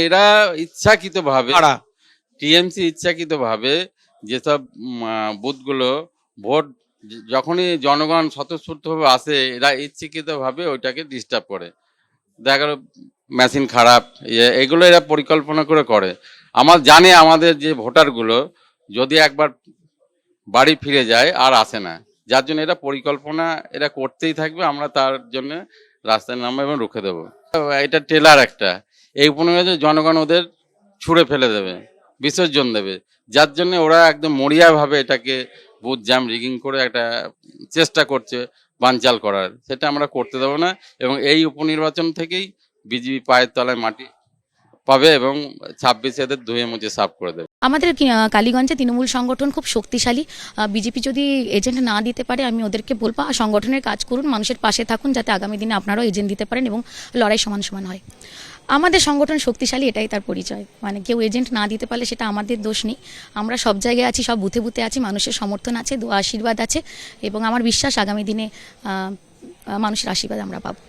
এরা ইচ্ছাকৃতভাবে টিএমসি ইচ্ছাকৃতভাবে যেসব বুথগুলো ভোট যখনই জনগণ স্বতঃস্ফূর্তভাবে আসে এরা ইচ্ছাকৃতভাবে ওইটাকে ডিস্টার্ব করে। দেখা গেল মেশিন খারাপ, এগুলো এরা পরিকল্পনা করে। আমার জানে আমাদের যে ভোটারগুলো যদি একবার বাড়ি ফিরে যায় আর আসে না, যার জন্য এরা পরিকল্পনা এরা করতেই থাকবে। আমরা তার জন্য রাস্তায় নামবো এবং রুখে দেবো। এটা টেলার একটা, এই উপনিবেশে জনগণ ওদের ছুঁড়ে ফেলে দেবে, বিসর্জন দেবে, যার জন্য ওরা একদম মরিয়াভাবে এটাকে বুথ জ্যাম রিগিং করে একটা চেষ্টা করছে বানচাল করার। সেটা আমরা করতে দেবো না এবং এই উপনির্বাচন থেকেই বিজেপি পায়ের তলায় মাটি পাবে এবং 26 এদের ধুয়ে মুছে সাফ করে দেবে। আমাদের কালীগঞ্জে তৃণমূল সংগঠন খুব শক্তিশালী। বিজেপি যদি এজেন্ট না দিতে পারে আমি ওদেরকে বলবো সংগঠনের কাজ করুন, মানুষের পাশে থাকুন, যাতে আগামী দিনে আপনারাও এজেন্ট দিতে পারেন এবং লড়াই সমান সমান হয়। আমাদের সংগঠন শক্তিশালী, এটাই তার পরিচয়। মানে কেউ এজেন্ট না দিতে পারলে সেটা আমাদের দোষ নেই। আমরা সব জায়গায় আছি, সব বুথে বুথে আছি, মানুষের সমর্থন আছে, দোয়া আশীর্বাদ আছে এবং আমার বিশ্বাস আগামী দিনে মানুষের আশীর্বাদ আমরা পাবো।